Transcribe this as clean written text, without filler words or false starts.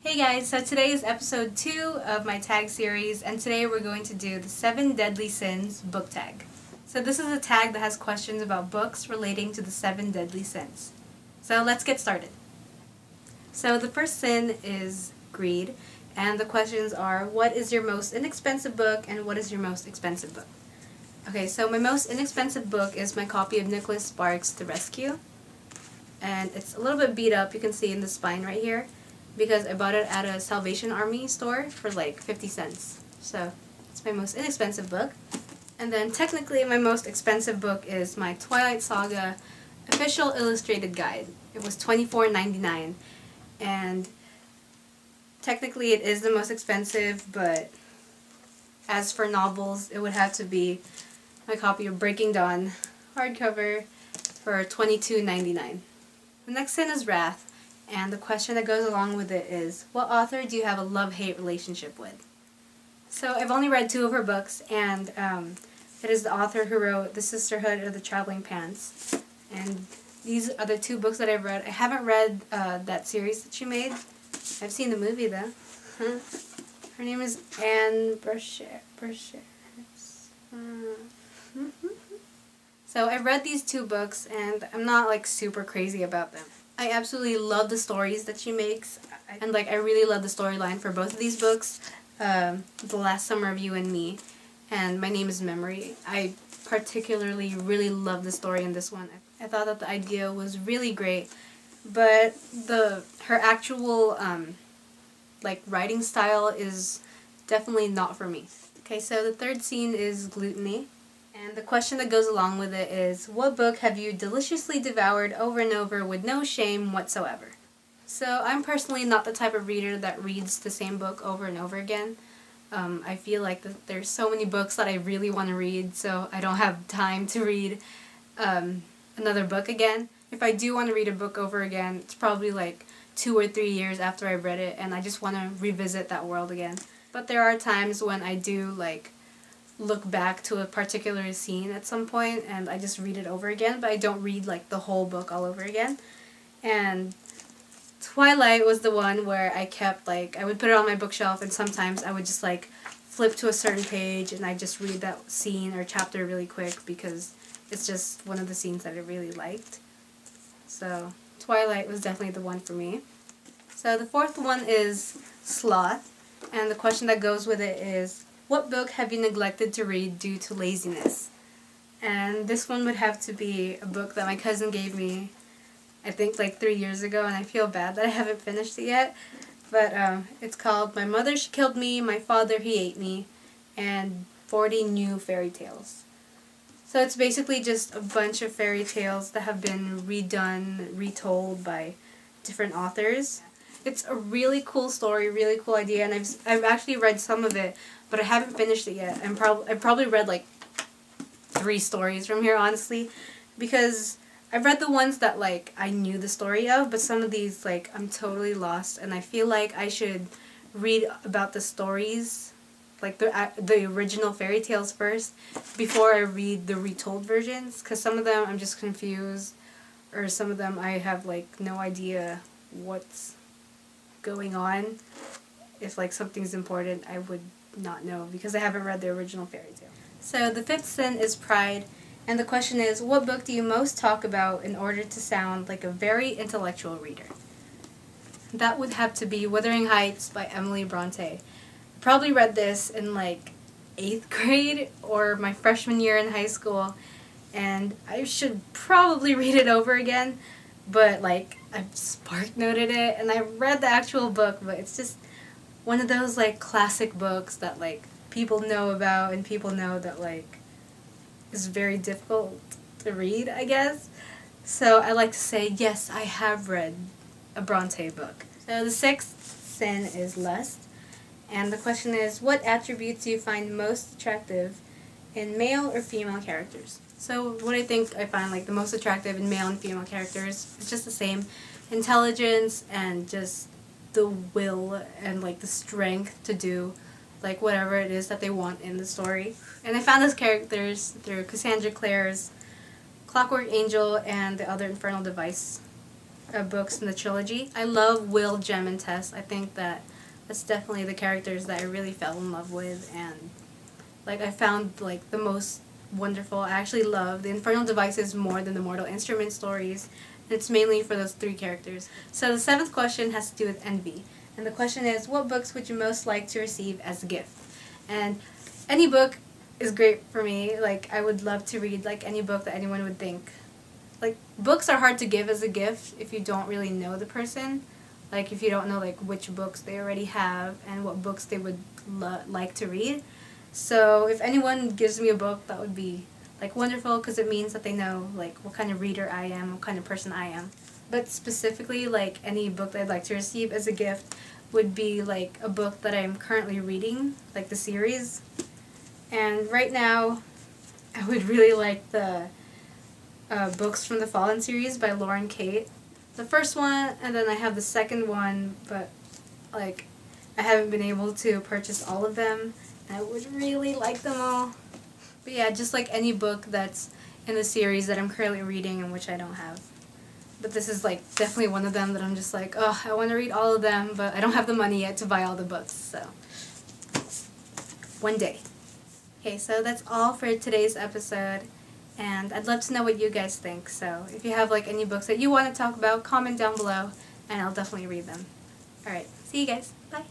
Hey guys, so today is episode 2 of my tag series, and today we're going to do the 7 Deadly Sins book tag. So this is a tag that has questions about books relating to the 7 deadly sins. So let's get started. So the first sin is greed, and the questions are, what is your most inexpensive book and what is your most expensive book? Okay, so my most inexpensive book is my copy of Nicholas Sparks' The Rescue, and it's a little bit beat up, you can see in the spine right here, because I bought it at a Salvation Army store for like 50 cents. So it's my most inexpensive book. And then technically my most expensive book is my Twilight Saga official illustrated guide. It was $24.99, and technically it is the most expensive, but as for novels, it would have to be my copy of Breaking Dawn hardcover for $22.99. The next sin is wrath. And the question that goes along with it is, what author do you have a love-hate relationship with? So I've only read 2 of her books, and it is the author who wrote The Sisterhood of the Traveling Pants. And these are the 2 books that I've read. I haven't read that series that she made. I've seen the movie though. Her name is Anne Brashares. So I've read these 2 books, and I'm not like super crazy about them. I absolutely love the stories that she makes, and I really love the storyline for both of these books, The Last Summer of You and Me, and My Name is Memory. I particularly really love the story in this one. I thought that the idea was really great, but her actual writing style is definitely not for me. Okay, so the third scene is gluttony. And the question that goes along with it is, what book have you deliciously devoured over and over with no shame whatsoever? So I'm personally not the type of reader that reads the same book over and over again. I feel like there's so many books that I really want to read, so I don't have time to read another book again. If I do want to read a book over again, it's probably 2 or 3 years after I've read it, and I just want to revisit that world again. But there are times when I do look back to a particular scene at some point and I just read it over again, but I don't read the whole book all over again. And Twilight was the one where I kept I would put it on my bookshelf, and sometimes I would just flip to a certain page and I just read that scene or chapter really quick because it's just one of the scenes that I really liked. So Twilight was definitely the one for me. So the fourth one is sloth, and the question that goes with it is, what book have you neglected to read due to laziness? And this one would have to be a book that my cousin gave me, I think 3 years ago, and I feel bad that I haven't finished it yet. But it's called My Mother She Killed Me, My Father He Ate Me, and 40 New Fairy Tales. So it's basically just a bunch of fairy tales that have been redone, retold by different authors. It's a really cool story, really cool idea, and I've actually read some of it, but I haven't finished it yet. I've probably read 3 stories from here, honestly, because I've read the ones that I knew the story of, but some of these I'm totally lost, and I feel like I should read about the stories, the original fairy tales first before I read the retold versions, because some of them I'm just confused, or some of them I have no idea what's going on. If something's important, I would not know because I haven't read the original fairy tale. So the fifth sin is pride, and the question is, what book do you most talk about in order to sound like a very intellectual reader? That would have to be Wuthering Heights by Emily Bronte. I probably read this in 8th grade or my freshman year in high school, and I should probably read it over again, but I've spark noted it and I read the actual book, but it's just one of those classic books that people know about and people know that is very difficult to read, I guess. So I like to say, yes, I have read a Bronte book. So the sixth sin is lust, and the question is, what attributes do you find most attractive in male or female characters? So what I think I find the most attractive in male and female characters is just the same intelligence and just the will and the strength to do whatever it is that they want in the story. And I found those characters through Cassandra Clare's Clockwork Angel and the other Infernal Device books in the trilogy. I love Will, Jem, and Tess. I think that's definitely the characters that I really fell in love with, and like I found like the most wonderful. I actually love the Infernal Devices more than the Mortal Instrument stories. It's mainly for those three characters. So the seventh question has to do with envy. And the question is, what books would you most like to receive as a gift? And any book is great for me. Like, I would love to read, like, any book that anyone would think. Like, books are hard to give as a gift if you don't really know the person. Like, if you don't know, like, which books they already have and what books they would like to read. So if anyone gives me a book, that would be like wonderful because it means that they know like what kind of reader I am, what kind of person I am. But specifically, like any book that I'd like to receive as a gift would be like a book that I'm currently reading, like the series. And right now, I would really like the books from the Fallen series by Lauren Kate. The first one, and then I have the second one, but like I haven't been able to purchase all of them. And I would really like them all. But yeah, just like any book that's in the series that I'm currently reading and which I don't have. But this is like definitely one of them that I'm just like, oh, I want to read all of them, but I don't have the money yet to buy all the books, so one day. Okay, so that's all for today's episode, and I'd love to know what you guys think. So if you have like any books that you want to talk about, comment down below, and I'll definitely read them. Alright, see you guys. Bye.